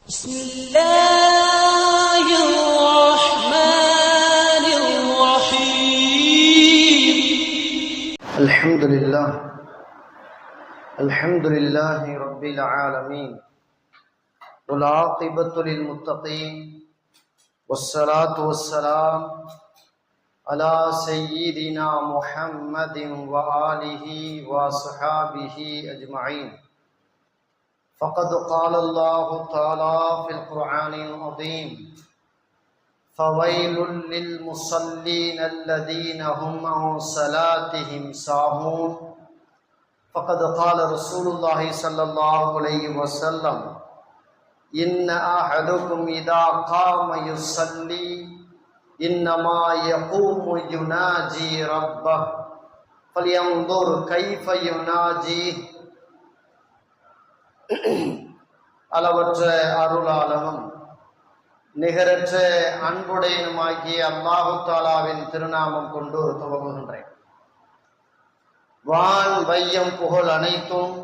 بسم الله الرحمن الرحيم الحمد لله رب العالمين والعاقبة للمتقين والصلاة والسلام على سيدنا محمد وآله وصحابه أجمعين. فقد قال الله تعالى في القرآن العظيم: فويل للمصلين الذين هم عن صلاتهم ساهون. فقد قال رسول الله صلى الله عليه وسلم: إن أحدكم إذا قام يصلي إنما يقوم يناجي ربه فلينظر كيف يناجيه. அளவற்ற அருளாளனும் நிகரற்ற அன்புடையனுமாகிய அல்லாஹு தாலாவின் திருநாமம் கொண்டு துவங்குகின்றேன். வான் வையம் புகழ் அனைத்தும்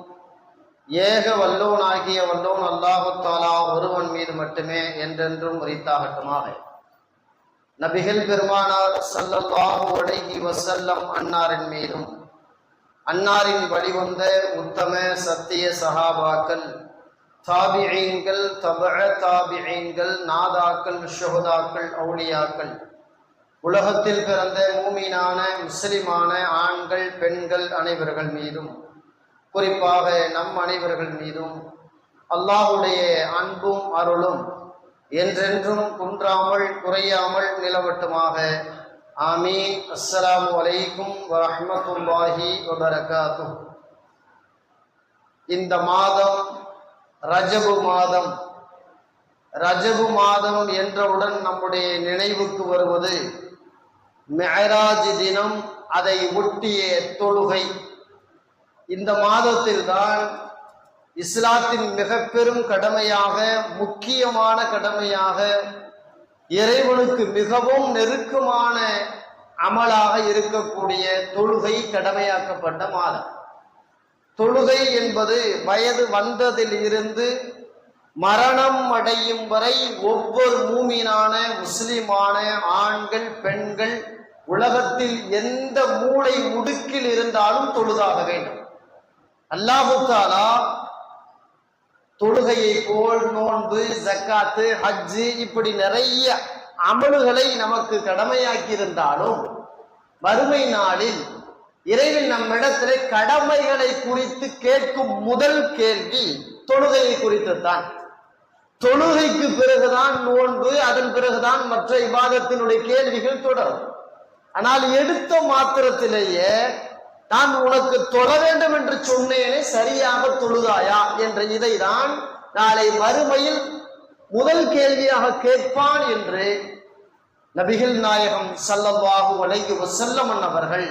ஏக வல்லோனாகிய வல்லோன் அல்லாஹு தாலா ஒருவன் மீது மட்டுமே என்றென்றும் உரித்தாகட்டுமாக. நபிகள் பெருமானார் ஸல்லல்லாஹு அலைஹி வஸல்லம் அன்னாரின் மீதும் அன்னாரின் வழிவந்த உத்தம சத்திய சஹாபாக்கள், தாபிஈன்கள், தபஅ தாபிஈன்கள், நாதாக்கள், ஷுஹதாக்கள், அவுலியாக்கள், உலகத்தில் பிறந்த மூமினான முஸ்லிமான ஆண்கள் பெண்கள் அனைவர்கள் மீதும், குறிப்பாக நம் அனைவர்கள் மீதும் அல்லாஹ்வுடைய அன்பும் அருளும் என்றென்றும் குன்றாமல் குறையாமல் நிலவட்டுமாக. ஆமீன். அஸ்ஸலாமு அலைக்கும் வரஹ்மத்துல்லாஹி வபரகாத்துஹ். இந்த மாதம் ரஜபு மாதம். ரஜபு மாதம் என்றவுடன் நம்முடைய நினைவுக்கு வருவது மிஅராஜ் தினம், அதை ஒட்டிய தொழுகை. இந்த மாதத்தில் தான் இஸ்லாத்தின் மிக பெரும் கடமையாக, முக்கியமான கடமையாக, இறைவனுக்கு மிகவும் நெருக்கமான அமலாக இருக்கக்கூடிய தொழுகை கடமையாக்கப்பட்ட மாதம். தொழுகை என்பது வயது வந்ததில் இருந்து மரணம் அடையும் வரை ஒவ்வொரு மூமினான முஸ்லிமான ஆண்கள் பெண்கள் உலகத்தில் எந்த மூலை முடுக்கில் இருந்தாலும் தொழுதாக வேண்டும். அல்லாஹு தஆலா தொழுகையை போல் நோன்பு, ஜக்காத்து, ஹஜ்ஜு இப்படி நிறைய அமல்களை நமக்கு கடமையாக்கி இருந்தாலும் மறுமை நாளில் இறைவன் நம்மிடத்திலே கடமைகளை குறித்து கேட்கும் முதல் கேள்வி தொழுகையை குறித்துத்தான். தொழுகைக்கு பிறகுதான் நோன்பு, அதன் பிறகுதான் மற்ற இபாதத்தினுடைய கேள்விகள் தொடரும். ஆனால் எடுத்த மாத்திரத்திலேயே நான் உனக்கு தொழ வேண்டும் என்று சொன்னேனே, சரியாக தொழுதாயா என்ற இதைதான் நாளை மறுமையில் முதல் கேள்வியாக கேட்பான் என்று நபிகள் நாயகம் ஸல்லல்லாஹு அலைஹி வஸல்லம் அவர்கள்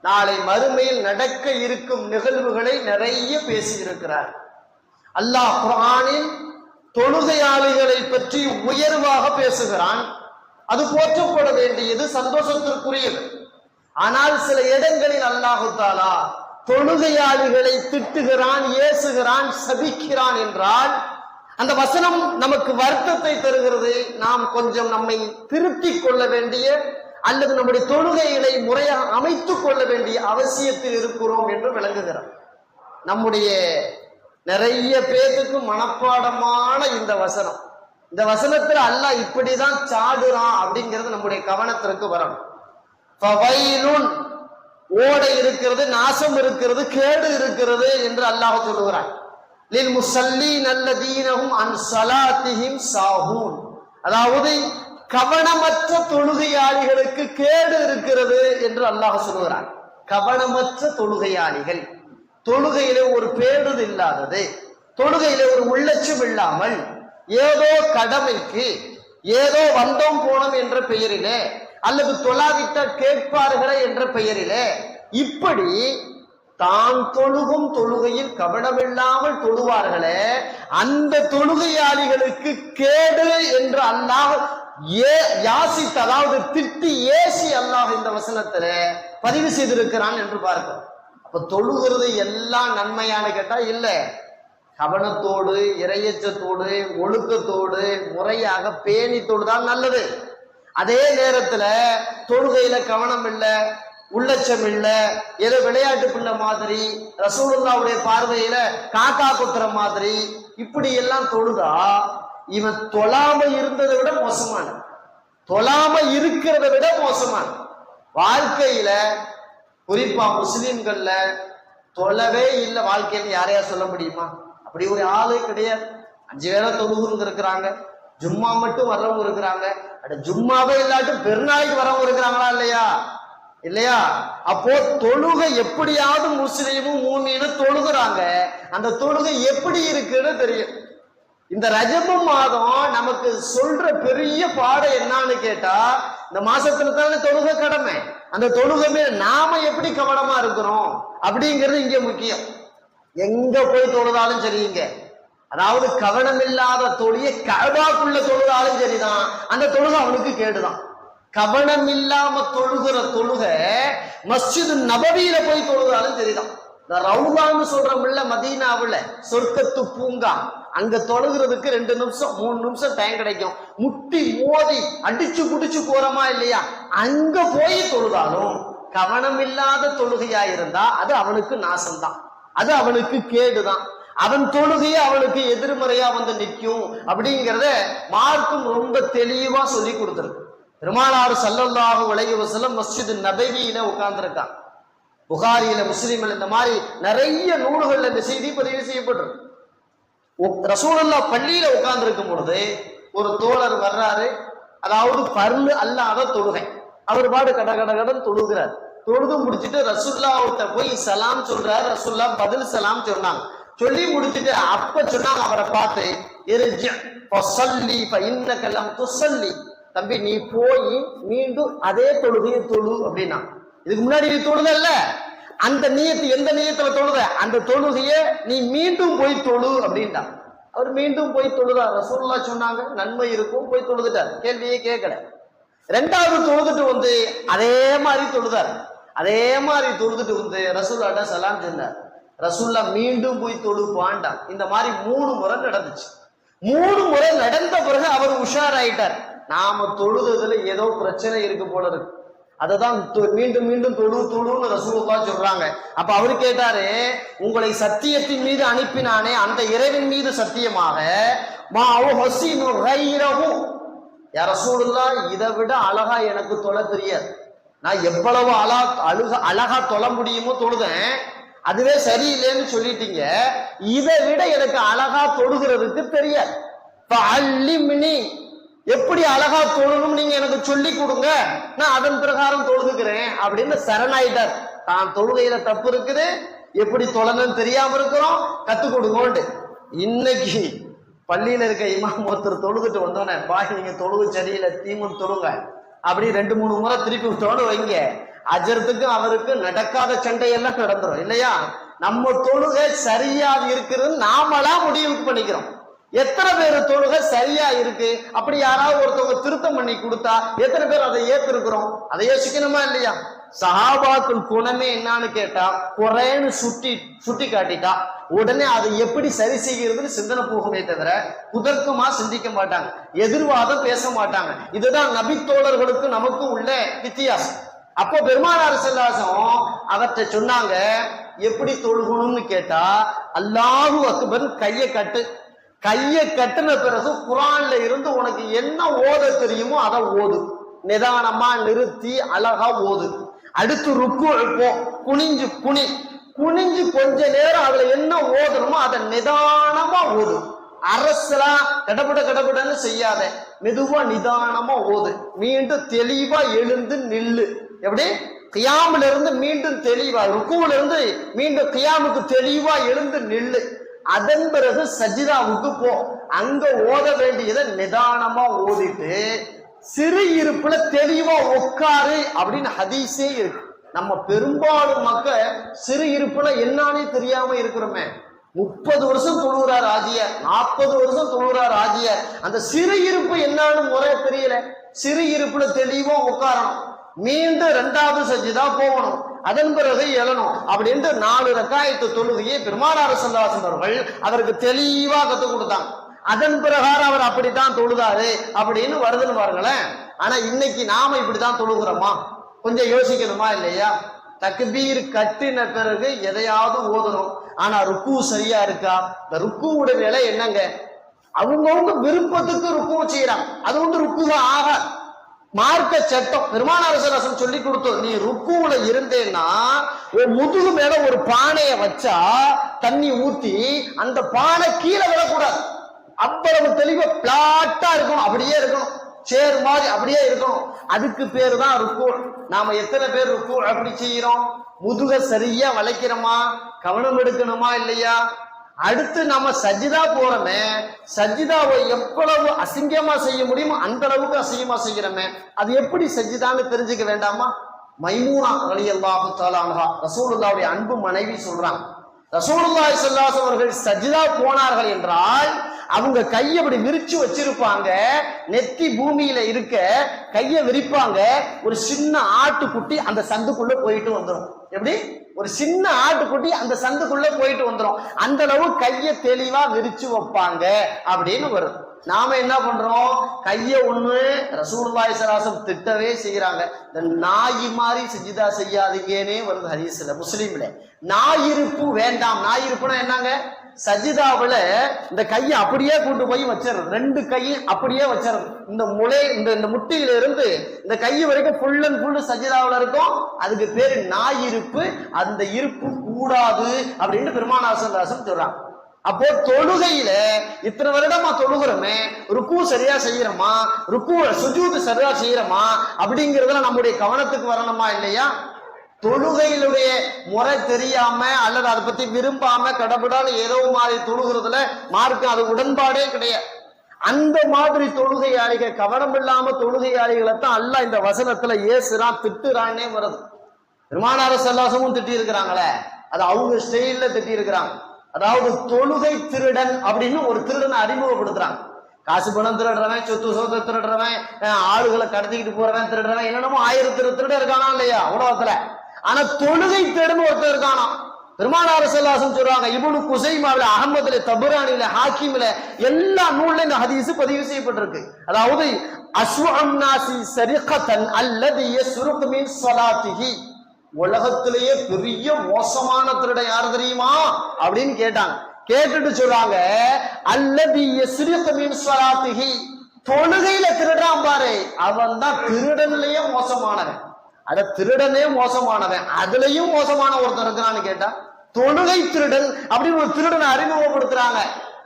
நாளை மறுமையில் நடக்க இருக்கும் நிகழ்வுகளை நிறைய பேசியிருக்கிறார். அல்லாஹ் குர்ஆனில் தொழுகையாளிகளை பற்றி உயர்வாக பேசுகிறான். அது போற்றப்பட வேண்டியது, சந்தோஷத்திற்குரியது. ஆனால் சில இடங்களில் அல்லாஹு தஆலா தொழுகையாளிகளை திட்டுகிறான், ஏசுகிறான், சபிக்கிறான் என்றால் அந்த வசனம் நமக்கு வருத்தத்தை தருகிறது. நாம் கொஞ்சம் நம்மை திருத்திக் கொள்ள வேண்டிய அல்லது நம்முடைய தொழுகைகளை முறையாக அமைத்துக் கொள்ள வேண்டிய அவசியத்தில் இருக்கிறோம் என்று விளங்குகிறோம். நம்முடைய நிறைய பேருக்கு மனப்பாடமான இந்த வசனம், இந்த வசனத்துல அல்லாஹ் இப்படிதான் சாடுறான் அப்படிங்கிறது நம்முடைய கவனத்திற்கு வரணும். ஃபவைலுன், ஓடை இருக்கிறது, நாசம் இருக்கிறது, கேடு இருக்கிறது என்று அல்லாஹ் சொல்லுகிறான். லில் முஸல்லீன் அல்லதீனஹும் அன் ஸலாத்திஹிம் சாஹூன், அதாவது கவனமற்ற தொழுகையாளிகளுக்கு கேடு இருக்கிறது என்று அல்லாஹ் சொல்லுகிறான். கவனமற்ற தொழுகையாளிகள், தொழுகையிலே ஒரு பேடுது இல்லாதது, தொழுகையிலே ஒரு உள்ளட்சம் இல்லாமல் ஏதோ கடமைக்கு ஏதோ வந்தோம் போனோம் என்ற பெயரிலே அல்லது தொழாவிட்டால் கேட்பார்களே என்ற பெயரிலே இப்படி தான் தொழுகும் தொழுகையில் கவனமில்லாமல் தொழுவார்களே, அந்த தொழுகையாளிகளுக்கு கேடு என்று அல்லாஹ் யாசித், அதாவது திட்டி ஏசி அல்லாஹ் இந்த வசனத்துல பதிவு செய்திருக்கிறான் என்று பார்க்கிறோம். அப்ப தொழுகிறது எல்லாம் நன்மையான கேட்டா இல்ல. கவனத்தோடு, இறையச்சத்தோடு, ஒழுக்கத்தோடு, முறையாக பேணி தொழுதான் நல்லது. அதே நேரத்துல தொழுகையில கவனம் இல்ல, உள்ளட்சம் இல்ல, ஏதோ விளையாட்டு பிள்ளை மாதிரி, ரசூலுல்லாவுடைய பார்வையில காக்கா குத்துற மாதிரி இப்படி எல்லாம் தொழுதா இவன் தொழாம இருந்ததை விட மோசமான, தொழாம இருக்கிறத விட மோசமான. வாழ்க்கையில குறிப்பா முஸ்லிம்கள்ல தொழவே இல்லை வாழ்க்கையில யாரையா சொல்ல முடியுமா? அப்படி ஒரு ஆளே கிடையாது. 5 வேளை தொழுகுறவங்க இருக்கிறாங்க, ஜும்மா மட்டும் வர்றவங்க இருக்கிறாங்க, ஜும்மாவே இல்லாட்டும் பெருநாளைக்கு வரவங்க இருக்கிறாங்களா இல்லையா? இல்லையா? அப்போ தொழுகை எப்படியாவது முஸ்லீமும் மூமினும் தொழுகிறாங்க. அந்த தொழுகை எப்படி இருக்குன்னு தெரியும். இந்த ரஜபு மாதம் நமக்கு சொல்ற பெரிய பாடம் என்னன்னு கேட்டா, இந்த மாசத்துல தானே தொழுகை கடமை. அந்த தொழுகை நாம எப்படி கவனமா இருக்கிறோம் அப்படிங்கிறது இங்க முக்கியம். எங்க போய் தொழுதாலும் சரிங்க, அதாவது கவனம் இல்லாத தொழிய கஅபாக்குள்ள தொழுதாலும் சரிதான், அந்த தொழுகை அவனுக்கு கேடுதான். கவனம் இல்லாம தொழுகிற தொழுகை மஸ்ஜிது நபவியில போய் தொழுதாலும் சரிதான். இந்த ரவுதான்னு சொல்றோம்ல மதீனாவுல, சொர்க்கத்து பூங்கா, அங்க தொழுகிறதுக்கு 2 நிமிஷம் 3 நிமிஷம் டைம் கிடைக்கும். முட்டி மோதி அடிச்சு குடிச்சு போறோமா இல்லையா? அங்க போய் தொழுதாலும் கவனம் இல்லாத தொழுகையா இருந்தா அது அவனுக்கு நாசம்தான், அது அவனுக்கு கேடுதான். அவன் தொழுகையே அவனுக்கு எதிர்மறையா வந்து நிற்கும் அப்படிங்கிறத மார்க்கும் ரொம்ப தெளிவா சொல்லி கொடுத்துருக்கு. பெருமானார் ஸல்லல்லாஹு அலைஹி வஸல்லம் மஸ்ஜிது நபவியில உட்கார்ந்துருக்கான். புகாரியில, முஸ்லிம்ல, இந்த மாதிரி நிறைய நூல்கள்ல இந்த செய்தி பதிவு செய்யப்பட்டிருக்கு. ரசூலுல்லாஹ் பள்ளியில உட்கார்ந்து இருக்கும் பொழுது ஒரு தோழர் வர்றாரு, அதாவது பர்லு அல்லாத தொழுகை, அவர் பாடு கட கட கடன் தொழுகிறார். தொழுது முடிச்சுட்டு ரசூலுல்லாஹ்ட்ட போய் சலாம் சொல்றாரு. ரசூலுல்லாஹ் பதில் சலாம் சொன்னாங்க. சொல்லி முடிச்சுட்டு அப்ப சொன்னாங்க அவரை பார்த்து, இர்ஜி ஃபஸல்லி ஃபஇன்னக லம் துஸல்லி, தம்பி நீ போய் மீண்டும் அதே தொழுகையை தொழு அப்படின்னா. இதுக்கு முன்னாடி நீ தொழுதல்ல, அந்த நியத்து எந்த நியத்துல தொழுத அந்த தொழுகையை நீ மீண்டும் போய் தொழு அப்படின்டா. அவர் மீண்டும் போய் தொழுதார். ரசூலுல்லாஹ் சொன்னாங்க நன்மை இருக்கும், போய் தொழுதுட்டார், கேள்வியே கேட்கல. 2வது தொழுதுட்டு வந்து அதே மாதிரி தொழுதார். அதே மாதிரி தொழுதுட்டு வந்து ரசூலுல்லாஹ்ட்ட சலாம் சொன்னார். ரசூலுல்லாஹ் மீண்டும் போய் தொழுப்பான்டா. இந்த மாதிரி 3 முறை நடந்துச்சு. 3 முறை நடந்த பிறகு அவர் உஷாராயிட்டார். நாம தொழுதுல ஏதோ பிரச்சனை இருக்கு போல இருக்கு, அததான் மீண்டும் மீண்டும் தொழுன்னு ரசூலுல்லாஹ் சொல்றாங்க. அப்ப அவரு கேட்டாரு, உங்களை சத்தியத்தின் மீது அனுப்பினானே அந்த இறைவன் மீது சத்தியமாக, மா ஹஸீனு கைரஹு, யா ரசூலுல்லாஹ் இதை விட அழகா எனக்கு தொழ தெரியாது. நான் எவ்வளவு அழகா தொழ முடியுமோ தொழுதேன், அதுவே சரியில்லைன்னு சொல்லிட்டீங்க, இதை விட எனக்கு அழகா தொழுகிறதுக்கு தெரியாது. எப்படி அழகா தொழணும் நீங்க எனக்கு சொல்லி கொடுங்க, நான் அதன் பிரகாரம் தொழுதுக்கிறேன் அப்படின்னு சரணாயிட்டார். தான் தொழுகையில தப்பு இருக்குது, எப்படி தொழணும்னு தெரியாம இருக்கிறோம், கத்துக் கொடுங்கோண்டு. இன்னைக்கு பள்ளியில இருக்க இமாம் ஒருத்தர் தொழுதுட்டு வந்தோன்னே, பாய் நீங்க தொழுகு சரியில்லை, தீமுன் தொழுங்க அப்படி 2-3 முறை திருப்பி விட்டோன்னு வைங்க, அஜர்த்துக்கும் அவருக்கு நடக்காத சண்டையெல்லாம் நடந்துரும் இல்லையா? நம்ம தொழுகை சரியா இருக்கிறது நாமளா முடிவு பண்ணிக்கிறோம். எத்தனை பேர் தொழுகை சரியா இருக்கு, அப்படி யாராவது ஒருத்தவங்க திருத்தம் பண்ணி கொடுத்தா எத்தனை பேர் அதை ஏத்திருக்கிறோம்? அதை யோசிக்கணுமா இல்லையா? சஹாபாக்கள் குணமே என்னன்னு கேட்டா, குறைன்னு சுட்டி காட்டிட்டா உடனே அதை எப்படி சரி செய்கிறதுன்னு சிந்தனை போகுமே தவிர குதர்க்கமா சிந்திக்க மாட்டாங்க, எதிர்வாதம் பேச மாட்டாங்க. இதுதான் நபி தோழர்களுக்கு நமக்கும் உள்ள வித்தியாசம். அப்போ பெருமானார் ஸல்லல்லாஹு அவர்கிட்ட சொன்னாங்க, எப்படி தொழுகணும்னு கேட்டா, அல்லாஹு அக்பர் கையை கட்டு, கையை கட்டுன பிறகு குர்ஆன்ல இருந்து உனக்கு என்ன ஓத தெரியுமோ அதை ஓது, நிதானமா நிறுத்தி அழகா ஓது. அடுத்து ருக்கு போ, குனிஞ்சு கொஞ்ச நேரம் அதுல என்ன ஓதணுமோ அதை நிதானமா ஓது. அரசலா கடப்படன்னு செய்யாத, மெதுவா நிதானமா ஓது. மீண்டும் தெளிவா எழுந்து நில்லு. எப்படி கியாமுல இருந்து மீண்டும் தெளிவா, ருக்குல இருந்து மீண்டும் கியாமுக்கு தெளிவா எழுந்து நில்லு. அதன் பிறகு சஜிதாவுக்கு போ, அங்க ஓத வேண்டியதை நிதானமா ஓதிட்டு சிறு இருப்புல தெளிவா உட்காரு அப்படின்னு ஹதீஸே இருக்கு. நம்ம பெரும்பாலும் மக்கள் சிறு இருப்புல என்னன்னே தெரியாம இருக்கிறோமே. 30 வருஷம் தொழுகிறார் ஆஜியார், 40 வருஷம் தொழுகிறார் ஆஜியார், அந்த சிறு இருப்பு என்னன்னு முறை தெரியல. சிறு இருப்புல தெளிவா உட்காரணும், மீண்டும் 2வது சஜிதா போகணும், அதன் பிறகு எழணும் அப்படின்ட்டு 4 ரக்காயத்து தொழுகையை பெருமானார் ஸல்லல்லாஹு அலைஹி வஸல்லம் அவர்கள் அவருக்கு தெளிவா கத்துக் கொடுத்தாங்க. அதன் பிரகாரம் அவர் அப்படித்தான் தொழுதாரு அப்படின்னு வருதுன்னு பாருங்களேன். ஆனா இன்னைக்கு நாம இப்படித்தான் தொழுகிறோமா? கொஞ்சம் யோசிக்கணுமா இல்லையா? தக்பீர் கட்டின பிறகு எதையாவது ஓதுறோம், ஆனா ருக்கு சரியா இருக்கா? இந்த ருக்குவோட நிலை என்னங்க? அவங்கவுங்க விருப்பத்துக்கு ருக்கு செய்யறாங்க, அது வந்து ருக்குதான் ஆக மார்க்க சட்டம். பெருமானார் ஸல்லல்லாஹு அலைஹி வஸல்லம் சொல்லி கொடுத்தோம், நீ ருக்குவுல இருந்தேன்னா ஒரு முதுகு மேல ஒரு பானையை வச்சா தண்ணி ஊத்தி அந்த பானை கீழே விழக்கூடாது. அவ்வளவு தெளிவா பிளாட்டா இருக்கணும், அப்படியே இருக்கணும், சேர் மாதிரி அப்படியே இருக்கணும். அதுக்கு பேரு தான் ருக்கு. நாம எத்தனை பேர் ருக்கு அப்படி செய்யறோம்? முதுக சரியா வளைக்கிறோமா? கவனம் எடுக்கணுமா இல்லையா? அடுத்து நம்ம சஜிதா போறோமே, சஜிதாவை எவ்வளவு அசிங்கமா செய்ய முடியுமோ அந்த அளவுக்கு அசிங்கமா செய்யறோமே, அது எப்படி சஜிதான்னு தெரிஞ்சுக்க வேண்டாமா? மைமூனா ரலியல்லாஹு தஆலா அன்ஹா, ரசூலுல்லாஹ்வுடைய அன்பு மனைவி சொல்றாங்க, ரசூலுல்லாஹி ஸல்லல்லாஹு அலைஹி வஸல்லம் அவர்கள் சஜிதா போனார்கள் என்றால் அவங்க கையை அப்படி விரிச்சு வச்சிருப்பாங்க, நெத்தி பூமியில இருக்க கையை விரிப்பாங்க, ஒரு சின்ன ஆட்டுக்குட்டி அந்த சந்துக்குள்ள போயிட்டு வந்துடும். எப்படி? ஒரு சின்ன ஆட்டுக்குட்டி அந்த சந்துக்குள்ள போயிட்டு வந்துடும். அந்த அளவு கையை தெளிவா விரிச்சு வைப்பாங்க அப்படின்னு வரும். நாம என்ன பண்றோம்? கைய ஒண்ணு ரசூலுல்லாஹி ஸல்லல்லாஹு அலைஹி வஸல்லம் திட்டவே செய்யறாங்க, இந்த நாயி மாதிரி சஜிதா செய்யாதீங்கன்னே வருது ஹதீஸ்ல, முஸ்லிம்ல. நாயிருப்பு வேண்டாம். நாயிருப்புனா என்னங்க? சஜிதாவுல இந்த கையை அப்படியே கொண்டு போய் வச்சிடறது, 2 கையும் அப்படியே வச்சிடறது. இந்த முளை இந்த முட்டியில இருந்து இந்த கை வரைக்கும் ஃபுல் அண்ட் ஃபுல் சஜிதாவுல இருக்கும். அதுக்கு பேரு நாயிருப்பு. அந்த இருப்பு கூடாது அப்படின்னு பெருமானார் ஸல்லல்லாஹு அலைஹி வஸல்லம் சொல்றாங்க. அப்போ தொழுகையில இத்தனை வருடமா தொழுகிறோமே, ருக்கு சரியா செய்யறோமா, ருக்கு சுஜூது சரியா செய்யறோமா அப்படிங்கறதுல நம்முடைய கவனத்துக்கு வரணுமா இல்லையா? தொழுகையிலுடைய முறை தெரியாம அல்லது அதை பத்தி விரும்பாம கடவுடால ஏதோ மாதிரி தொழுகிறதுல மார்க்கு அது உடன்பாடே கிடையாது. அந்த மாதிரி தொழுகையாளிகள், கவனம் இல்லாம தொழுகையாளிகளை தான் அல்லாஹ் இந்த வசனத்துல ஏசுறான், திட்டுறான்னே வருது. பெருமானார் ஸல்லல்லாஹு அலைஹி வஸல்லம் திட்டி இருக்கிறாங்களே, அது அவங்க ஸ்டைல்ல திட்டி இருக்கிறாங்க. அதாவது தொழுகை திருடன் அப்படின்னு ஒரு திருடனை அறிமுகப்படுத்துறாங்க. காசு பணம் திருடுறவன், சொத்து சொத்து திருடுறவன், ஆளுகளை கடத்திக்கிட்டு போறவன் திருடுறவன், என்னென்னமோ 1000 திருடன் இருக்கானா இல்லையா உலகத்துல. ஆனா தொழுகை திருடன் ஒருத்தர் இருக்கானா. பெருமானார் ஸல்லல்லாஹு அலைஹி வஸல்லம் சொல்றாங்க, இப்னு குஸைமாவுல, அஹ்மதுல, தபரானில, ஹாக்கிம்ல எல்லா நூல்ல இந்த ஹதீஸ் பதிவு செய்யப்பட்டிருக்கு. அதாவது அஸ்வஅன் நாசி சரிகதன் அல்லதி யஸ்ருகு மின் ஸலாத்திஹி, உலகத்திலேயே பெரிய மோசமான திருடன் யாரு தெரியுமா அப்படின்னு கேட்டாங்க. கேட்டுட்டு சொல்றாங்க, அல்லதி யஸ்ருகு மின் ஸலாத்திஹி, தொழுகையில திருடான் பாரு, அவன் தான் திருடன்லயே மோசமானவன். அட திருடனே மோசமானவன், அதுலயும் மோசமான ஒருத்தர் இருக்கிறான்னு கேட்டா தொழுகை திருடன் அப்படின்னு ஒரு திருடனை அறிமுகப்படுத்துறாங்க.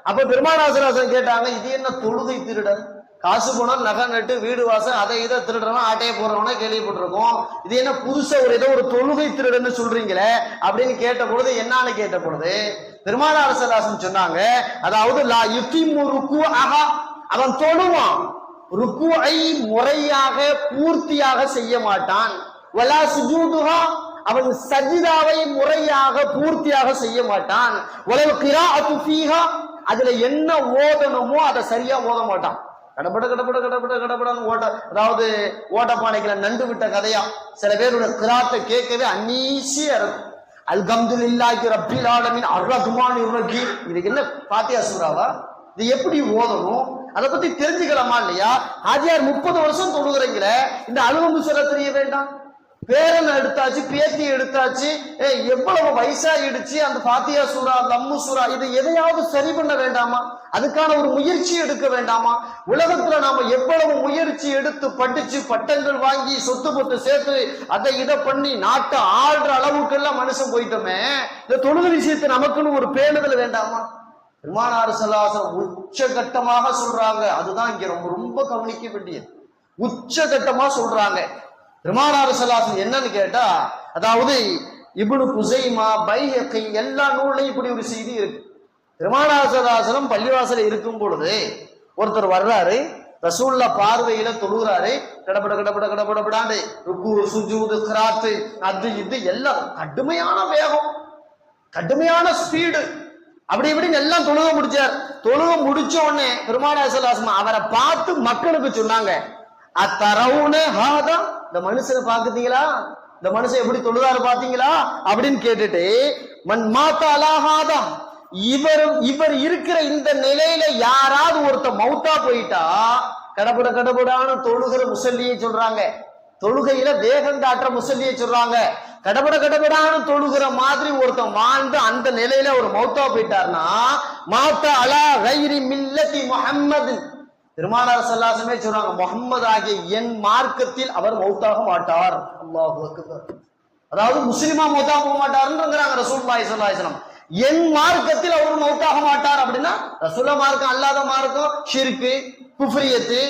அப்ப பெருமானார் ஸல்லல்லாஹு அலைஹி வஸல்லம் கேட்டாங்க, இது என்ன தொழுகை திருடன்? காசு பணம் நகை நட்டு வீடு வாசல் அதை இதை திருடுறவன், ஆட்டையை போடுறவன கேள்விப்பட்டிருக்கோம், இது என்ன புதுசா ஏதோ ஒரு தொழுகை திருடன்னு சொல்றீங்களே அப்படின்னு கேட்ட பொழுது, என்னன்னு கேட்ட பொழுது பெருமானார் ஸல்லல்லாஹு அலைஹி வஸல்லம் சொன்னாங்க, அதாவது லா யுகிம்மு ருக்குஅஹ, அவன் தொழுவான், ருக்குஐ முறையாக பூர்த்தியாக செய்ய மாட்டான், வலா சுஜூதுஹா, அவன் சஜிதாவை முறையாக பூர்த்தியாக செய்ய மாட்டான், வலல் கிராஅத்து ஃபீஹா, அதுல என்ன ஓதணுமோ அதை சரியா ஓத மாட்டான். கடப்பட கடப்பட கடப்பட கடப்படன்னு ஓட்ட, அதாவது ஓட்டப்பானைக்குல நண்டு விட்ட கதையா. சில பேரோட கிராத்தை கேட்கவே அன்னீசியா இருக்கும். அல்ஹம்துலில்லாஹி ரப்பில் ஆலமீன் அர்ரஹ்மானிர் ரஹீம், இதுக்கு என்ன பாத்தியா சூராவா? இது எப்படி ஓதணும் அதை பத்தி தெரிஞ்சுக்கலாமா இல்லையா? ஆஜியார் 30 வருஷம் தொழுகிறீங்களே, இந்த அலுவலகம் சொல்ல தெரிய வேண்டாம்? பேரன் எடுத்தாச்சு, பேத்தி எடுத்தாச்சு, எவ்வளவு வயசாயிடுச்சு, அந்த பாத்தியா சூரா, லம்மு சூரா, இதை எதையாவது சரி பண்ண வேண்டாமா? அதுக்கான ஒரு முயற்சி எடுக்க வேண்டாமா? உலகத்துல நாம எவ்வளவு முயற்சி எடுத்து படிச்சு பட்டங்கள் வாங்கி சொத்து பொத்து சேர்த்து அதை இதை பண்ணி நாட்டை ஆள்ற அளவுக்கு எல்லாம் மனுஷன் போயிட்டோமே, இந்த தொழுகை விஷயத்தை நமக்குன்னு ஒரு பேணுதல் வேண்டாமா? பெருமானார் ஸல்லல்லாஹு அலைஹி வஸல்லம் உச்சகட்டமாக சொல்றாங்க, அதுதான் இங்க ரொம்ப ரொம்ப கவனிக்க வேண்டியது. உச்சகட்டமா சொல்றாங்க பெருமானார் ஸல்லல்லாஹு அலைஹி வஸல்லம். என்னன்னு கேட்டா, அதாவது இப்னு குஸைமா, பைஹகி எல்லா நூல்லையும் இப்படி ஒரு செய்தி இருக்கு. பெருமானார் ஸல்லல்லாஹு அலைஹி வஸல்லம் பள்ளிவாசல இருக்கும் பொழுது ஒருத்தர் வர்றாரு, ரசூலுல்லாஹ் பார்வையில தொழுகிறாரு, கடபட கடபட கடபடாண்டு ருக்கு சுஜூது கிராத்து அது இது எல்லாம் கடுமையான வேகம், கடுமையான ஸ்பீடு, அப்படி இப்படின்னு எல்லாம் தொழுக முடிச்சார். தொழுக முடிச்ச உடனே பெருமானார் ஸல்லல்லாஹு அலைஹி வஸல்லம் அவரை பார்த்து மக்களுக்கு சொன்னாங்க, அத்தரவுனே ஹாதா, இந்த மனுஷனை பாக்குறீங்களா, இந்த மனுஷன் எப்படி தொழுதாரு பாத்தீங்களா அப்படின்னு கேட்டுட்டு, மன் மாத்தா அலாஹாதா, இவர் இருக்கிற இந்த நிலையில யாராவது ஒருத்த மௌத்தா போயிட்டா, கடபடான தொழுகிற முசல்லியை சொல்றாங்க, தொழுகையில வேகம் காட்டுற முசல்லியை சொல்றாங்க. கடபடான தொழுகிற மாதிரி ஒருத்தன் வாழ்ந்து அந்த நிலையில ஒரு மௌத்தா போயிட்டார்னா, மாத்தா அலா கைரி மில்லதி முஹம்மது, பெருமானார் ஸல்லல்லாஹு அலைஹி வஸல்லம் சொல்றாங்க, முஹம்மது ஆகிய என் மார்க்கத்தில் அவர் மௌத்தாக மாட்டார். அல்லாஹு அக்பர். அதாவது முஸ்லிமா மௌத்தா போக மாட்டாருன்றாங்க ரசூலுல்லாஹி ஸல்லல்லாஹு அலைஹி வஸல்லம். என் மார்க்கத்தில் அவர் மௌத்தாக மாட்டார் அப்படின்னா, ரசூலுல்லாஹ் மார்க்கம் அல்லாத மார்க்கம் ஷிர்கு, குஃப்ரியத்து,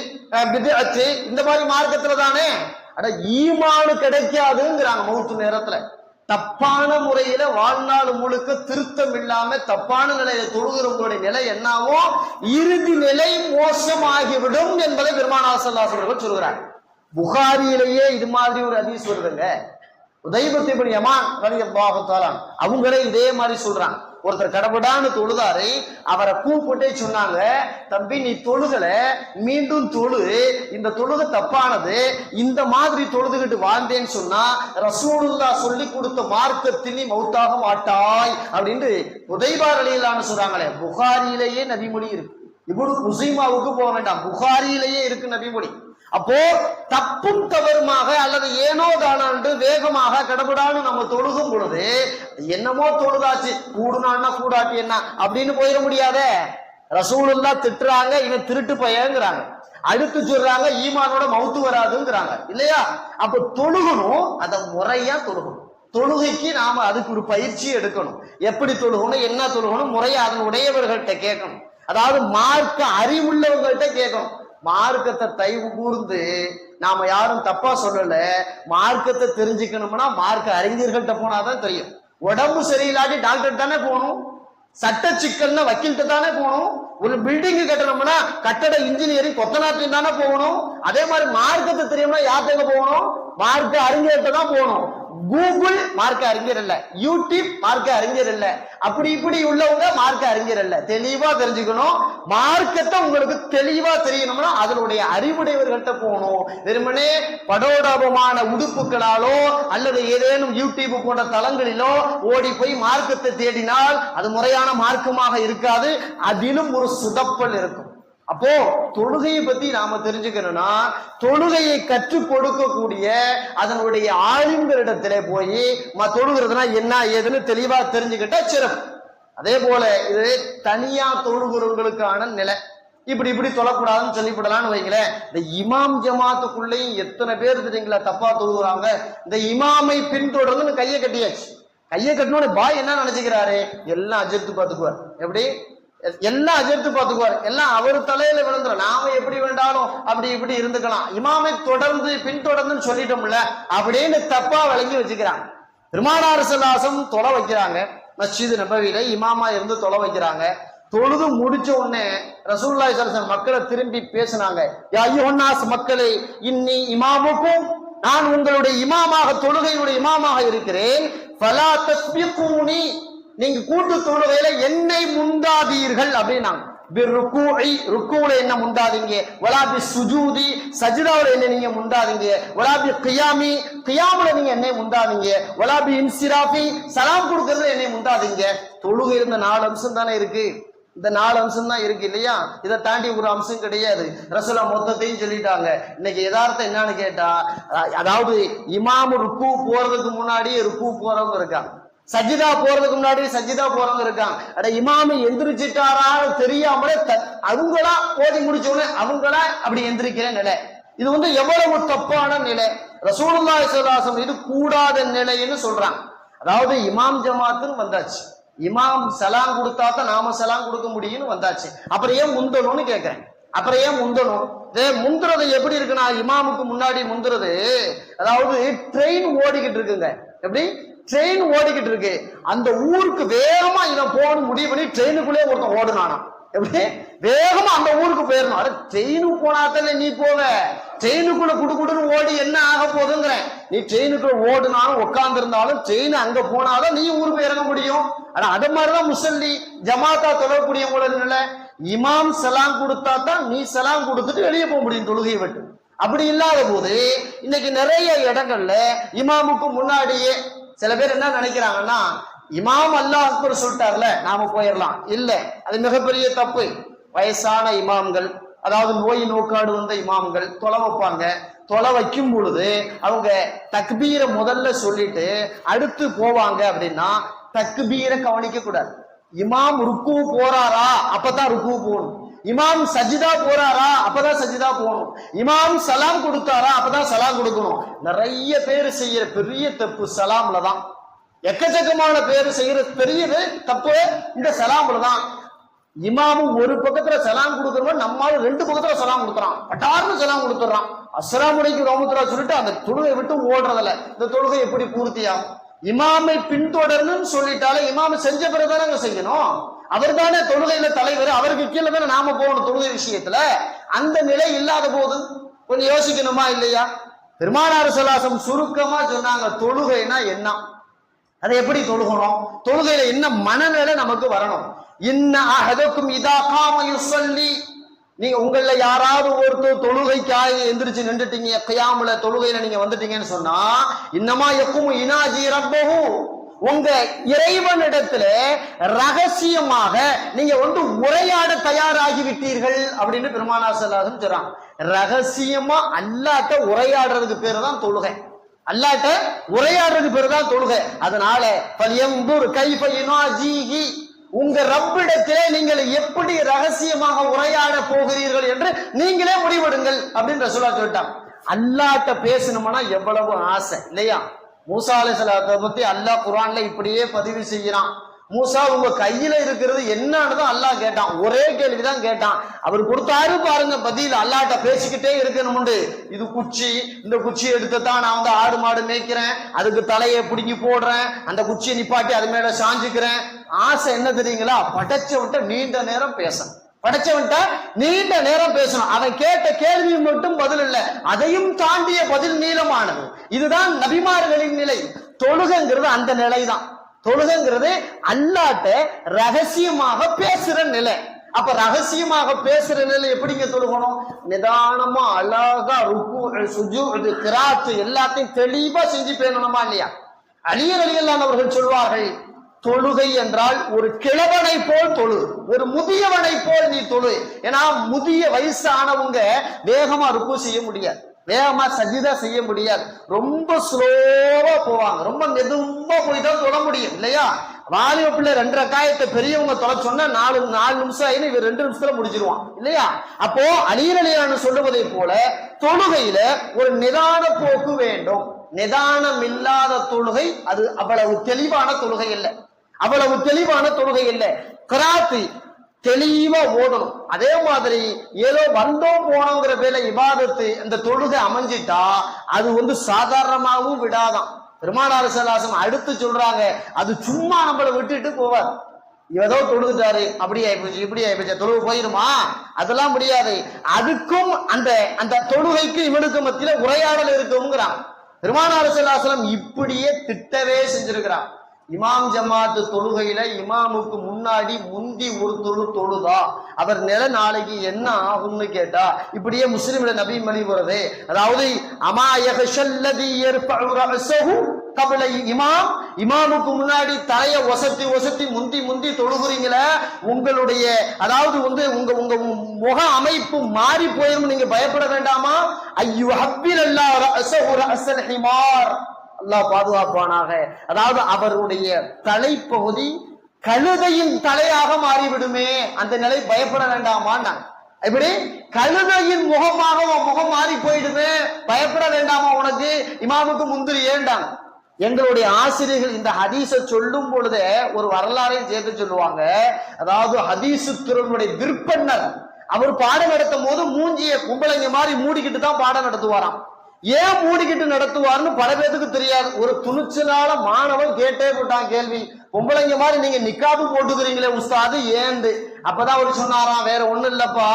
பித்அத்து, இந்த மாதிரி மார்க்கத்துல தானே. அட ஈமானு கிடைக்காதுங்கிறாங்க மௌத்து நேரத்துல. தப்பான முறையில வாழ்நாள் முழுக்க திருத்தம் இல்லாம தப்பான நிலையில தொழுகிறவங்களுடைய நிலை என்னாவோ, இறுதி நிலை மோசமாகிவிடும் என்பதை பெருமானார் ஸல்லல்லாஹு அலைஹி வஸல்லம் சொல்கிறார். புகாரியிலேயே இது மாதிரி ஒரு ஹதீஸ் வருதுங்க. உதைபத் இப்னு யமான் ரலியல்லாஹு தஆலா அவங்களே இதே மாதிரி சொல்றாங்க. ஒருத்தர் கடபடான்னு தொழுதாரு, அவரை கூப்பிட்டே சொன்னாங்க, தம்பி நீ தொழுகல, மீண்டும் தொழு, இந்த தொழுகை தப்பானது, இந்த மாதிரி தொழுதுகிட்டு வாழ்ந்தேன்னு சொன்னா ரசூலுல்லாஹ் சொல்லி கொடுத்த மார்க்கத்தில் நீ மௌத்தாக மாட்டாய் அப்படின்னு உதைபா ரலியல்லாஹு சொல்றாங்களே. புகாரியிலேயே நபிமொழி இருக்கு. இப்னு குஸைமாவுக்கு போக வேண்டாம், புகாரியிலேயே இருக்கு நபிமொழி. அப்போ தப்பும் தவறுமாக அல்லது ஏனோ தானாண்டு வேகமாக கடபடான்னு நம்ம தொழுகும் பொழுது, என்னமோ தொழுதாச்சு, கூடுனான்னா கூடாட்டி என்ன அப்படின்னு போயிட முடியாதே. ரசூலுல்லாஹ் திட்டுறாங்க, இவன் திருட்டு பையங்கிறாங்க, அடுத்து சொல்றாங்க ஈமானோட மௌத்து வராதுங்கிறாங்க இல்லையா. அப்ப தொழுகணும், அத முறையா தொழுகணும். தொழுகைக்கு நாம அதுக்கு ஒரு பயிற்சி எடுக்கணும். எப்படி தொழுகணும், என்ன தொழுகணும், முறையா அதன் உடையவர்கள்ட்ட கேட்கணும். அதாவது மார்க்க அறிவுள்ளவங்கள்ட்ட கேட்கணும். மார்க்கத்தை தயவு கூர்ந்து நாம யாரும் தப்பா சொல்லல, மார்க்கத்தை தெரிஞ்சுக்கணும்னா மார்க்க அறிஞர்கள்ட்ட போனாதான் தெரியும். உடம்பு சரியில்லாட்டி டாக்டர் தானே போகணும், சட்ட சிக்கல்னா வக்கீல்கிட்ட தானே போகணும், ஒரு பில்டிங் கட்டணும்னா கட்டட இன்ஜினியரிங் கொத்தனாத்தையும் தானே போகணும். அதே மாதிரி மார்க்கத்தை தெரியும்னா யார்கிட்ட போகணும், மார்க்க அறிஞர்கிட்ட தான் போகணும். கூகுள் மார்க்க அறிஞர் இல்ல, யூடியூப் மார்க்க அறிஞர் இல்ல, அப்படி இப்படி உள்ளவங்க மார்க்க அறிஞர் இல்ல. தெளிவா தெரிஞ்சுக்கணும். மார்க்கத்தை உங்களுக்கு தெளிவா தெரியணும்னா அதனுடைய அறிவுடையவர்கள்ட்ட போகணும். வெறுமனே படோடபமான உடுப்புகளாலோ அல்லது ஏதேனும் யூடியூப் போன்ற தளங்களிலோ ஓடி போய் மார்க்கத்தை தேடினால் அது முறையான மார்க்கமாக இருக்காது, அதிலும் ஒரு சுதப்பல் இருக்கும். அப்போ தொழுகையை பத்தி நாம தெரிஞ்சுக்கணும்னா தொழுகையை கற்றுக் கொடுக்கக்கூடிய அதனுடைய ஆளுங்களிடத்திலே போய் தொழுகிறதுனா என்ன ஏதுன்னு தெளிவா தெரிஞ்சுக்கிட்டா சிறப்பு. அதே போல இது தனியா தொழுகிறவங்களுக்கான நிலை. இப்படி தொழக்கூடாதுன்னு சொல்லிவிடலாம்னு வைங்களேன். இந்த இமாம் ஜமாத்துக்குள்ளேயும் எத்தனை பேர் தெரியுங்களா தப்பா தொழுகிறாங்க. இந்த இமாமை பின்தொடர்ந்து கையை கட்டியாச்சு. கையை கட்டினோட பாய் என்ன நினைச்சுக்கிறாரு, எல்லாம் அஜர்த்து பார்த்துக்குவார், எப்படி எல்லாம் அஜர்த்து பார்த்துக்குவார், எல்லாம் அவர் தலையில விழுந்துரும், நாம எப்படி வேண்டாலும் அப்படி இப்படி இருந்துக்கலாம், இமாமை தொடர்ந்து பின்தொடர்ந்துன்னு சொல்லிட்டோம்ல அப்படின்னு தப்பா விளங்கி வச்சுக்கிறாங்க. பெருமானார் ஸல்லல்லாஹு அலைஹி வஸல்லம் தொலை வைக்கிறாங்க, மஸ்ஜித் நபவியில இமாமா இருந்து தொலை வைக்கிறாங்க. தொழுது முடிச்ச உடனே ரசூலுல்லாஹி ஸல்லல்லாஹு அலைஹி வஸல்லம் மக்களை திரும்பி பேசினாங்க, யா அய்யுஹன்னாஸ் மக்களே, இன்னி இமாமுக்கும், நான் உங்களுடைய இமாமாக தொழுகையுடைய இமாமாக இருக்கிறேன், ஃபலா தஸ்பிகூனி, நீங்க கூட்டு தொழுகையில என்னை முந்தாதீர்கள் அப்படின்னாங்க. ருக்குல என்ன முந்தாதீங்க, வலாபி சுஜூதி, சஜிதாவுல என்ன நீங்க முந்தாதீங்க, வலாபி கியாமி, கியாமுல நீங்க என்னை முந்தாதீங்க, வலாபி இன்சிராஃபி, சலாம் கொடுக்கறதுல என்னை முந்தாதீங்க. தொழுகை இருந்த 4 அம்சம் தானே இருக்கு, இந்த 4 அம்சம் தான் இருக்கு இல்லையா, இதை தாண்டி ஒரு அம்சம் கிடையாது. ரசூலுல்லாஹ் மொத்தத்தையும் சொல்லிட்டாங்க. இன்னைக்கு யதார்த்தம் என்னன்னு கேட்டா, அதாவது இமாம் ருக்கு போறதுக்கு முன்னாடியே ருக்கு போறவங்க இருக்காங்க, சஜிதா போறதுக்கு முன்னாடி சஜிதா போறவங்க இருக்காங்க. அட இமாமி எந்திரிச்சிட்டாரா தெரியாமலே அவங்களா ஓதி முடிச்ச உடனே அவங்களா அப்படி எந்திரிக்கிற நிலை, இது எவ்வளவு தப்பான நிலை. ரசூலுல்லாஹி ஸல்லல்லாஹு அலைஹி வஸல்லம் இது கூடாத நிலைன்னு சொல்றாங்க. அதாவது இமாம் ஜமாத்துன்னு வந்தாச்சு, இமாம் சலாம் கொடுத்தா தான் நாம சலாம் கொடுக்க முடியும்னு வந்தாச்சு. அப்புறம் ஏன் முந்தணும்னு கேட்கிறேன், அப்புறம் ஏன் முந்தணும்? முந்துறது எப்படி இருக்குன்னா, இமாமுக்கு முன்னாடி முந்துறது, அதாவது ட்ரெயின் ஓடிக்கிட்டு இருக்குங்க, எப்படி ட்ரெயின் ஓடிக்கிட்டு இருக்கு, அந்த ஊருக்கு வேகமா இவன் போகணும் முடிவு பண்ணி ட்ரெயினுக்குள்ளே ஒருத்தன் ஓடுனானா, எப்படி வேகமா அந்த ஊருக்கு போயிடணும். அட ட்ரெயினுக்கு போனாத்தானே நீ போவ, ட்ரெயினுக்குள்ள குடுக்குடுன்னு ஓடி என்ன ஆக போகுதுங்கிற, நீ ட்ரெயினுக்குள்ள ஓடுனாலும் உட்கார்ந்து இருந்தாலும் ட்ரெயின் அங்க போனாலும் நீ ஊருக்கு இறங்க முடியும். ஆனா அது மாதிரிதான் முசல்லி ஜமாத்தா தொழக்கூடிய நிலை. இமாம் சலாம் கொடுத்தா தான் நீ சலாம் கொடுத்துட்டு வெளியே போக முடியும் தொழுகையை விட்டு. அப்படி இல்லாத போது இன்னைக்கு நிறைய இடங்கள்ல இமாமுக்கு முன்னாடியே சில பேர் என்ன நினைக்கிறாங்கன்னா, இமாம் அல்லாஹ் அக்பர் சொல்லிட்டார்ல நாம போயிடலாம். இல்ல, அது மிகப்பெரிய தப்பு. வயசான இமாம்கள், அதாவது நோய் நோக்காடு வந்த இமாம்கள் தொலை வைப்பாங்க. தொலை வைக்கும் பொழுது அவங்க தக்பீரை முதல்ல சொல்லிட்டு அடுத்து போவாங்க. அப்படின்னா தக்பீரை கவனிக்க கூடாது. இமாம் ருக்கு போறாரா அப்பதான் ருக்கு போகணும். இமாம் சஜிதா போறாரா அப்பதான் சஜிதா போகணும். இமாம் சலாம் கொடுத்தாரா அப்பதான் சலாம் கொடுக்கணும். நிறைய பேர் செய்யற பெரிய தப்பு சலாம்ல தான். எக்கச்சக்கமான பேர் செய்யற பெரிய தப்பு இந்த சலாம்ல தான். இமாமும் ஒரு பக்கத்துல சலாம் கொடுக்கறவன் நம்மால ரெண்டு பக்கத்துல சலாம் கொடுக்குறான். பட்டார்னு சலாம் கொடுத்துறான். அஸ்ஸலாமு அலைக்கும் ரஹ்மத்துல்லாஹி சொல்லிட்டு அந்த தொழுகை விட்டு ஓடுறதில்ல. இந்த தொழுகை எப்படி பூர்த்தியாகும்? இமாமை பின்தொடர்ன்னு சொல்லிட்டாலே இமாம செஞ்ச பிறகுதானே செய்யணும். அவர் தானே தொழுகையில தலைவர். அவருக்கு கீழே தானே நாம போகணும் தொழுகை விஷயத்துல. அந்த நிலை இல்லாத போது கொஞ்சம் யோசிக்கணுமா இல்லையா? பெருமானார் ஸல்லல்லாஹு சுருக்கமா சொன்னாங்க, தொழுகைனா என்ன, அதை எப்படி தொழுகணும், தொழுகையில என்ன மனநிலை நமக்கு வரணும். இன்ன அஹதக்கும் இதா காம யுஸல்லி, நீங்க உங்கள யாராவது ஒருத்தர் தொழுகைக்காக எந்திரிச்சு நின்றுட்டீங்க, கியாமுல தொழுகையில நீங்க வந்துட்டீங்கன்னு சொன்னா, இன்னமா யக்கும் இனாஜி ரப்பஹு, உங்க இறைவனிடத்துல ரகசியமாக நீங்க உரையாட தயாராகி விட்டீர்கள் அப்படின்னு பெருமானார் ஸல்லல்லாஹு அலைஹி வஸல்லம் சொல்றாங்க. ரகசியமா அல்லாஹ்ட்ட உரையாடுறதுக்கு பேரு தான் தொழுகை. அல்லாஹ்ட்ட உரையாடுறதுக்கு பேரு தான் தொழுகை. அதனால ஃபல்யம்புர் கைஃப யுனாஜிஹி, உங்க ரப்பிடத்திலே நீங்கள் எப்படி ரகசியமாக உரையாட போகிறீர்கள் என்று நீங்களே முடிவெடுங்கள் அப்படின்னு ரசூலுல்லாஹ் சொல்லிட்டாங்க. அல்லாஹ்ட்ட பேசணும்னா எவ்வளவு ஆசை இல்லையா? மூசா அலைஹிஸ்ஸலாத்தை பத்தி அல்லாஹ் குர்ஆன்ல இப்படியே பதிவு செய்யறான். மூசா உங்க கையில இருக்கிறது என்னன்னு அல்லாஹ் கேட்டான். ஒரே கேள்விதான் கேட்டான். அவர் கொடுத்தாரு பாருங்க பதில். அல்லாஹ்ட்ட பேசிக்கிட்டே இருக்கணும். இது குச்சி, இந்த குச்சியை எடுத்துதான் நான் ஆடு மாடு மேய்க்கிறேன், அதுக்கு தலையை பிடுங்கி போடுறேன், அந்த குச்சியை நிப்பாட்டி அது மேல சாஞ்சுக்கிறேன். ஆசை என்ன தெரியுங்களா? படைச்சவன்ட்ட நீண்ட நேரம் பேசணும். படைச்சவன்ட்ட நீண்ட நேரம் பேசணும். அவன் கேட்ட கேள்வி மட்டும் பதில் இல்ல, அதையும் தாண்டிய பதில் நீளமானது. இதுதான் நபிமார்களின் நிலை. தொழுகைங்கிறது அந்த நிலைதான். தொழுகைங்கிறது அல்லாஹ்ட்ட ரகசியமாக பேசுற நிலை. அப்ப ரகசியமாக பேசுற நிலை எப்படிங்க தொழுகணும்? நிதானமா அழகா ருக்கு சுஜூத் கிராத் எல்லாத்தையும் தெளிவா செஞ்சு பேணணுமா இல்லையா? அலி ரலியல்லாஹு அவர்கள் சொல்வார்கள், தொழுகை என்றால் ஒரு கிழவனை போல் தொழு, ஒரு முதியவனை போல் நீ தொழு. ஏன்னா முதிய வயசானவங்க வேகமா ருக்கு செய்ய முடியாது, வேகமா சஜிதா செய்ய முடியாது, ரொம்ப ஸ்லோவா போவாங்க, ரொம்ப மெதுவா போய் தான் தொழ முடியும் இல்லையா? வாலிப பிள்ளை 2 ரக்காயத்தை பெரியவங்க தொலை சொன்னா 4 நிமிஷம் ஆயிடும், இவர் 2 நிமிஷத்துல முடிச்சிருவான் இல்லையா? அப்போ அலி ரலியல்லாஹு சொல்லுவதை போல தொழுகையில ஒரு நிதான போக்கு வேண்டும். நிதானம் இல்லாத தொழுகை அது அவ்வளவு தெளிவான தொழுகை இல்லை, அவ்வளவு தெளிவான தொழுகை இல்லை. கிராத்து தெளிவா ஓடணும். அதே மாதிரி ஏதோ வந்தோம் போனோங்கிற வேலை இபாதத்து இந்த தொழுகை அமைஞ்சிட்டா அது சாதாரணமாகவும் விடாதான். பெருமானார் ஸல்லல்லாஹு அலைஹி வஸல்லம் அடுத்து சொல்றாங்க, அது சும்மா நம்மளை விட்டுட்டு போவார். ஏதோ தொழுதுட்டாரு, அப்படி ஆயிப்போச்சு இப்படி ஆயிப்போச்சு, தொழுவு போயிருமா? அதெல்லாம் முடியாது. அதுக்கும் அந்த அந்த தொழுகைக்கு இவனுக்கு மத்தியில உரையாடல் இருக்குங்கிறான். பெருமானார் ஸல்லல்லாஹு அலைஹி வஸல்லம் இப்படியே திட்டவே செஞ்சிருக்கிறான். இமாம் ஜமாத்து தொழுகையில இமாமுக்கு முன்னாடி முந்தி ஒரு தொழுதா அவர் நில நாளைக்கு என்ன ஆகும்னு கேட்டா இப்படியே முஸ்லிம்ல நபி மணி போறது. அதாவது இமாமுக்கு முன்னாடி தலைய ஒசத்தி முந்தி தொழுகிறீங்களே, உங்களுடைய அதாவது உங்க உங்க முக அமைப்பு மாறி போயிரும், நீங்க பயப்பட வேண்டாமா? ஐயோ ஹப்பில் அல்லாஹ் ஹிமார், அல்லாஹ் பாதுகாப்பானாக. அதாவது அவருடைய தலைப்பகுதி கழுதையின் தலையாக மாறிவிடுமே, அந்த நிலை பயப்பட வேண்டாமா? இப்படி கழுதையின் முகமாக முகம் மாறி போயிடுமே, பயப்பட வேண்டாமா உனக்கு, இமாமுக்கு முந்திரி ஏண்டாங்க. எங்களுடைய ஆசிரியர்கள் இந்த ஹதீஸ சொல்லும் பொழுதே ஒரு வரலாறையும் சேர்த்து சொல்லுவாங்க. அதாவது ஹதீசு துறையினுடைய விற்பனர் அவர் பாடம் நடத்தும் போது மூஞ்சிய கும்பளைங்க மாதிரி மூடிக்கிட்டு தான் பாடம் நடத்துவாராம். ஏன் மூடிக்கிட்டு நடத்துவார்னு பல பேருக்கு தெரியாது. ஒரு துணிச்சலான மாணவன் கேட்டே போட்டான் கேள்வி, பொம்பளைங்க மாதிரி நீங்க நிக்காபு போட்டுக்கிறீங்களே உஸ்தாது ஏந்து? அப்பதான் அவர் சொன்னாராம், வேற ஒண்ணும் இல்லப்பா,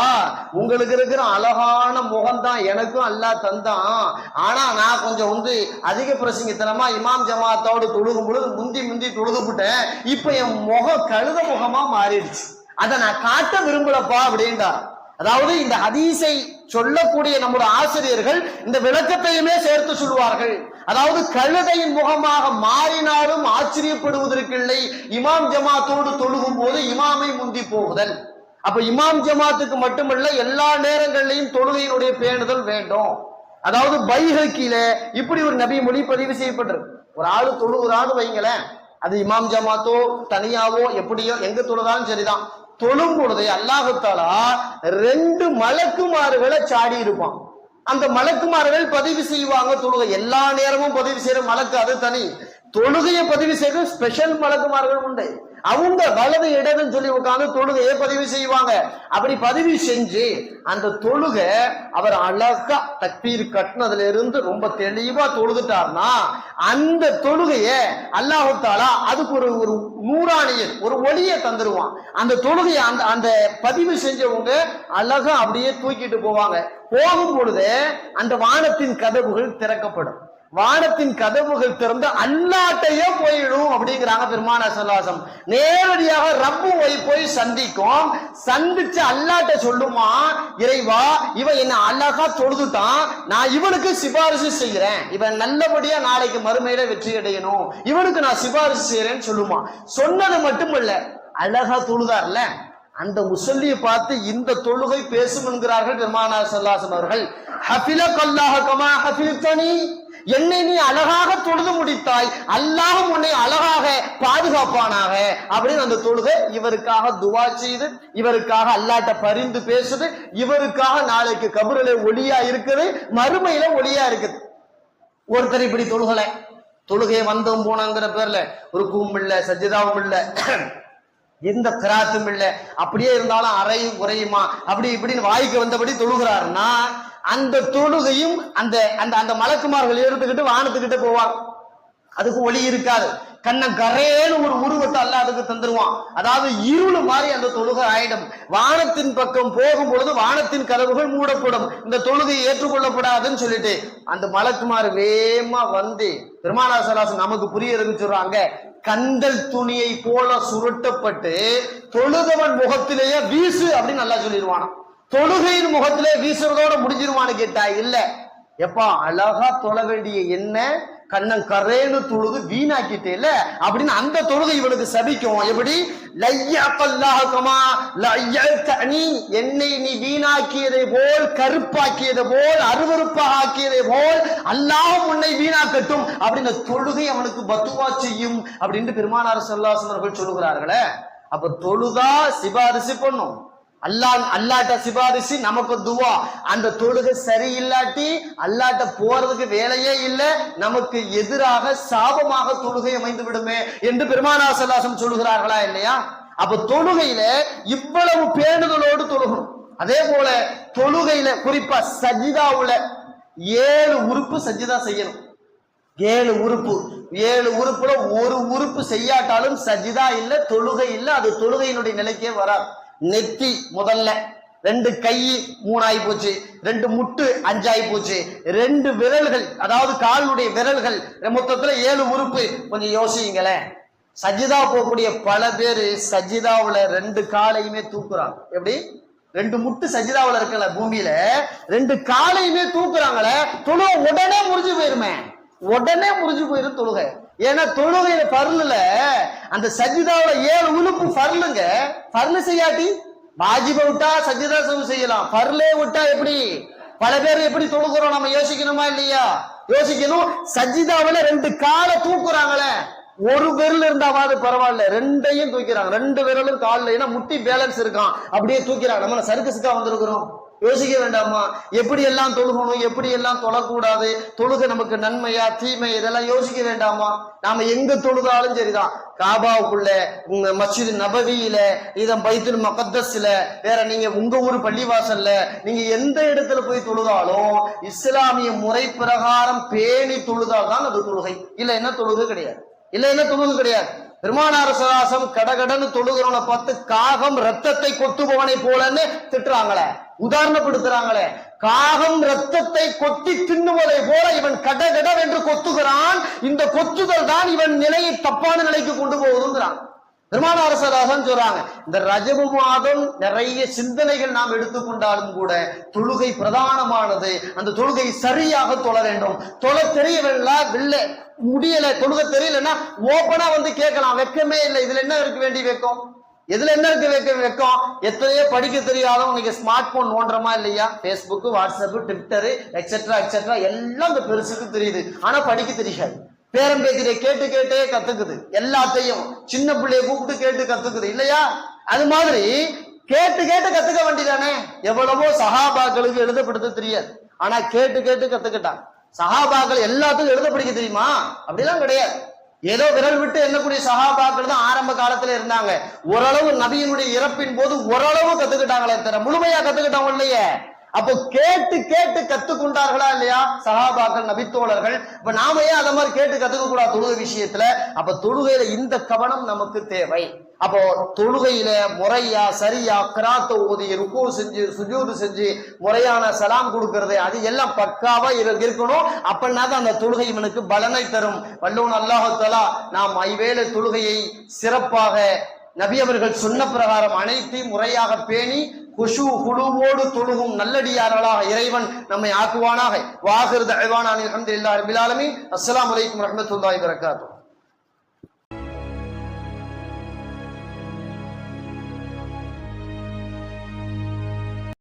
உங்களுக்கு இருக்கிற அழகான முகம் தான் எனக்கும் அல்லாஹ் தந்தான், ஆனா நான் கொஞ்சம் அதிக பிரசங்கித்தனமா இமாம் ஜமாத்தோடு தொழுகும் பொழுது முந்தி தொழுதுபிட்டேன், இப்ப என் முகம் கழுத முகமா மாறிடுச்சு, அதை நான் காட்ட விரும்பலப்பா அப்படின்டா. அதாவது இந்த ஹதீஸை சொல்லக்கூடிய நம்முடைய ஆசிரியர்கள் இந்த விளக்கத்தையுமே சேர்த்து சொல்வார்கள். அதாவது கழுதையின் முகமாக மாறினாலும் ஆச்சரியப்படுவதற்கில்லை, இமாம் ஜமாத்தோடு தொழுகும் போது இமாமை முந்தி போகுதல். அப்ப இமாம் ஜமாத்துக்கு மட்டுமல்ல, எல்லா நேரங்களிலையும் தொழுகையினுடைய பேணுதல் வேண்டும். அதாவது பைஹக்கில இப்படி ஒரு நபி மொழி பதிவு செய்யப்பட்டிருக்கு. ஒரு ஆளு தொழுகிறான்னு வைங்களேன், அது இமாம் ஜமாத்தோ தனியாவோ எப்படியோ எங்க தொழுதாலும் சரிதான், தொழும் பொழுது அல்லாஹ் தஆலா 2 மலக்குமார்களை சாடி இருப்பான். அந்த மலக்குமார்கள் பதிவு செய்வாங்க தொழுகை. எல்லா நேரமும் பதிவு செய்யற மலக்கு அது தனி, தொழுகையை பதிவு செய்யற ஸ்பெஷல் மலக்குமார்கள் உண்டு. அவங்க வலது இடதுன்னு சொல்லி உட்கார்ந்து தொழுகையை பதிவு செய்வாங்க. அப்படி பதிவு செஞ்சு அந்த தொழுகை அவர் அழகா தக்பீர் கட்டினதுல இருந்து ரொம்ப தெளிவா தொழுதுட்டார்னா அந்த தொழுகையை அல்லாஹ் தஆலா அதுக்கு ஒரு நூறானியல், ஒரு ஒளியை தந்துருவான். அந்த தொழுகையை அந்த பதிவு செஞ்சவங்க அழகா அப்படியே தூக்கிட்டு போவாங்க. போகும் பொழுது அந்த வானத்தின் கதவுகள் திறக்கப்படும். வானத்தின் கதவுகள் திறந்து அல்லாட்டையே போயிடும் அப்படிங்கிறாங்க பெருமானார் ஸல்லல்லாஹு அலைஹி வஸல்லம். நேரடியாக ரப்பு போய் சந்திக்கும். சந்திச்சு அல்லாட்ட சொல்லுமா, இறைவா இவன் என்ன அழகா தொழுதுட்டான், நான் இவனுக்கு சிபாரிசு செய்கிறேன், இவன் நல்லபடியா நாளைக்கு மறுமையில வெற்றி அடையணும், இவனுக்கு நான் சிபாரிசு செய்யறேன்னு சொல்லுமா. சொன்னது மட்டுமல்ல, அழகா தொழுதார்ல அந்த முஸல்லியை பார்த்து இந்த தொழுகை பேசும் என்கிறார்கள் பெருமானார் ஸல்லல்லாஹு அலைஹி வஸல்லம் அவர்கள். ஹஃபிலக்கல்லாஹு கமா ஹஃபில்தனி, என்னை நீ அழகாக தொழுது முடித்தாய், அல்லாஹ் உன்னை அழகாக பாதுகாப்பானாக அப்படின்னு அந்த தொழுகை இவருக்காக துவா செய்து, இவருக்காக அல்லாட்ட பரிந்து பேசுது, இவருக்காக நாளைக்கு கபரிலே ஒளியா இருக்குது, மறுமையில ஒளியா இருக்குது. ஒருத்தர் இப்படி தொழுகையை வந்தோம் போனங்கிற பேர்ல ருக்குவும் இல்ல, சஜ்ஜதாவும் இல்ல, எந்த கிராத்தும் இல்ல, அப்படியே இருந்தாலும் அறையும் குறையுமா அப்படி இப்படின்னு வாய்க்கு வந்தபடி தொழுகிறாருன்னா அந்த தொழுகையும் அந்த அந்த அந்த மலக்குமார்கள் எடுத்துக்கிட்டு வானத்துக்கிட்ட போவாங்க. அதுக்கு ஒளி இருக்காது, கண்ண கரேன்னு ஒரு உருவத்தை அல்லாஹ் அதுக்கு தந்துருவான். அதாவது இருள் மாதிரி அந்த தொழுகை ஆயிடும். வானத்தின் பக்கம் போகும் பொழுது வானத்தின் கதவுகள் மூடப்படும், இந்த தொழுகை ஏற்றுக்கொள்ளப்படாதுன்னு சொல்லிட்டு அந்த மலக்குமார் வேகமா வந்து பெருமானார் ஸல்லல்லாஹு அலைஹி வஸல்லம் நமக்கு புரியறதுன்னு சொல்றாங்க, கந்தல் துணியை போல சுருட்டப்பட்டு தொழுதவன் முகத்திலேயே வீசு அப்படின்னு நல்லா சொல்லிடுவான். தொழுகையின் முகத்திலே வீசுறதோட முடிஞ்சிருவான்னு கேட்டா இல்ல, எப்பா அழகா தொழ வேண்டிய என்ன கண்ணன் கரேன்னு தொழுது வீணாக்கிட்டே இல்ல அப்படின்னு அந்த தொழுகை இவனுக்கு சபிக்கும். எப்படி என்னை நீ வீணாக்கியதை போல், கருப்பாக்கியதை போல், அருவருப்பாக ஆக்கியதை போல் அல்லாஹ் உன்னை வீணாக்கட்டும் அப்படின்னு தொழுகை அவனுக்கு பத்துவா செய்யும் அப்படின்னு பெருமானார் ஸல்லல்லாஹு அலைஹி வஸல்லம் அவர்கள் சொல்லுகிறார்களே. அப்ப தொழுதா சிபாரிசு பண்ணும், அல்லாட்ட சிபாரிசு, நமக்கு துவா. அந்த தொழுகை சரியில்லாட்டி அல்லாட்ட போறதுக்கு வேலையே இல்லை, நமக்கு எதிராக சாபமாக தொழுகை அமைந்து விடுமே என்று பெருமானார் ஸல்லல்லாஹு அலைஹி வஸல்லம் சொல்லுகிறார்களா இல்லையா? அப்ப தொழுகையில இவ்வளவு பேணுதலோடு தொழுகணும். அதே போல தொழுகையில குறிப்பா சஜிதாவுல 7 உறுப்பு சஜிதா செய்யணும். 7 உறுப்பு, 7 உறுப்புல ஒரு உறுப்பு செய்யாட்டாலும் சஜிதா இல்ல, தொழுகை இல்ல, அது தொழுகையினுடைய நிலைக்கே வராது. நெத்தி முதல்ல, 2 கை 3 ஆகி போச்சு, 2 முட்டு 5 ஆகி போச்சு, 2 விரல்கள் அதாவது காலுடைய விரல்கள், மொத்தத்துல 7 உறுப்பு. கொஞ்சம் யோசிங்களேன், சஜிதா போகக்கூடிய பல பேரு சஜிதாவுல 2 காலையுமே தூக்குறாங்க. எப்படி 2 முட்டு சஜிதாவுல இருக்கல, பூமியில 2 காலையுமே தூக்குறாங்களே, தொழுகை உடனே முறிஞ்சு போயிருமே, உடனே முறிஞ்சு போயிரும் தொழுகை. ஏன்னா தொழுகையில பர்லுல அந்த சஜிதாவுல 7 உறுப்பு பர்லுங்க. பர்லு செய்யாட்டி வாஜிப விட்டா சஜிதா செய்யலாம், பர்லே விட்டா எப்படி? பல பேர் எப்படி தொழுகிறோம் நம்ம யோசிக்கணுமா இல்லையா? யோசிக்கணும். சஜிதாவுல 2 காலை தூக்குறாங்களே, ஒரு விரல் இருந்தாவது பரவாயில்ல, 2ஐயும் தூக்கிறாங்க, 2 விரலும் காலில், ஏன்னா முட்டி பேலன்ஸ் இருக்கான், அப்படியே தூக்கிறாங்க. நம்ம சர்க்கஸுக்கா வந்திருக்கிறோம், யோசிக்க வேண்டாமா? எப்படி எல்லாம் தொழுகணும், எப்படி எல்லாம் தொழக்கூடாது, தொழுகை நமக்கு நன்மையா தீமை, இதெல்லாம் யோசிக்க வேண்டாமா? நாம எங்க தொழுதாலும் சரிதான், காபாவுக்குள்ள, மஸ்ஜித் நபவியில, இதன் பைத்துல் முகத்தஸ்ல, வேற நீங்க உங்க ஊர் பள்ளிவாசல்ல, நீங்க எந்த இடத்துல போய் தொழுதாலும் இஸ்லாமிய முறை பிரகாரம் பேணி தொழுதால் தான் அது தொழுகை. இல்ல என்ன தொழுகை கிடையாது, இல்ல என்ன தொழுகை கிடையாது. பெருமானார் ஸல்லல்லாஹு அலைஹி வஸல்லம் கடகடன்னு தொழுகிறவனை பார்த்து காகம் ரத்தத்தை கொத்துபவனை போலன்னு திட்டுறாங்களே, உதாரணப்படுத்துறாங்களே. காகம் ரத்தத்தை கொத்தி தின்னுவதை போல இவன் கடகட என்று கொத்துகிறான், இந்த கொத்துதல் தான் இவன் நிலையை தப்பான நிலைக்கு கொண்டு போகுதுங்கிறான். பெருமானார் ஸல்லல்லாஹு சொல்றாங்க, இந்த ரஜபு மாதம் நிறைய சிந்தனைகள் நாம் எடுத்துக்கொண்டாலும் கூட தொழுகை பிரதானமானது. அந்த தொழுகை சரியாக தொழ வேண்டும். தொழ தெரியவில்லை முடியல, தொழுகை தெரியலன்னா ஓபனா வந்து கேட்கலாம். வெக்கமே இல்லை. இதுல என்ன இருக்க வேண்டிய வெக்கம்? எதுல என்ன இருக்கு வெக்கம்? எத்தனையோ படிக்க தெரியாதவங்க நீங்க ஸ்மார்ட் போன் நோண்டுறமா இல்லையா? Facebook, WhatsApp, Twitter etcetera etcetera எல்லாம் இந்த பெருசுக்கு தெரியுது. ஆனா படிக்க தெரியாது. பேரம்பேத்திலே கேட்டு கேட்டே கத்துக்குது. எல்லாத்தையும் சின்ன பிள்ளைய கூப்பிட்டு கேட்டு கத்துக்குது இல்லையா? அது மாதிரி கேட்டு கேட்டு கத்துக்க வேண்டியதானே. எவ்வளவோ சஹாபாக்களுக்கு எழுதப்படுத்த தெரியாது, ஆனா கேட்டு கேட்டு கத்துக்கிட்டாங்க. சஹாபாக்கள் எல்லாத்துக்கும் எழுத படிக்க தெரியுமா? அப்படிலாம் கிடையாது. ஏதோ விரல் விட்டு எண்ணக்கூடிய சஹாபாக்கள் தான் ஆரம்ப காலத்துல இருந்தாங்க. ஓரளவு நபியினுடைய இறப்பின் போது ஓரளவு கத்துக்கிட்டாங்களே தவிர முழுமையா கத்துக்கிட்டாங்க இல்லையே. அப்போ கேட்டு கேட்டு கத்துக்கொண்டார்களா இல்லையா சஹாபாக்கள், நபித்தோழர்கள்? இப்ப நாம ஏன் அதை மாதிரி கேட்டு கத்துக்க கூடாது தொழுகை விஷயத்துல? அப்ப தொழுகையில இந்த கவனம் நமக்கு தேவை. அப்போ தொழுகையில முறையா சரியா கிராத்த ஓதி ருக்கு செஞ்சு சுஜூது செஞ்சு முறையான சலாம் கொடுக்கிறது, அது எல்லாம் பக்காவா இருக்கணும். அப்படின்னா தான் அந்த தொழுகை இவனுக்கு பலனை தரும். வல்லோன் அல்லாஹ் தஆலா நாம் ஐவேளை தொழுகையை சிறப்பாக நபி அவர்கள் சொன்ன பிரகாரம் அனைத்தையும் முறையாக பேணி குஷு குழுவோடு தொழுகும் நல்லடியார்களாக இறைவன் நம்மை ஆக்குவானாக. வாஹிர் தஅவானா அல்ஹம்துலில்லாஹி ரப்பில் ஆலமீன். அஸ்ஸலாமு அலைக்கும் வரஹ்மத்துல்லாஹி வபரகாத்துஹு.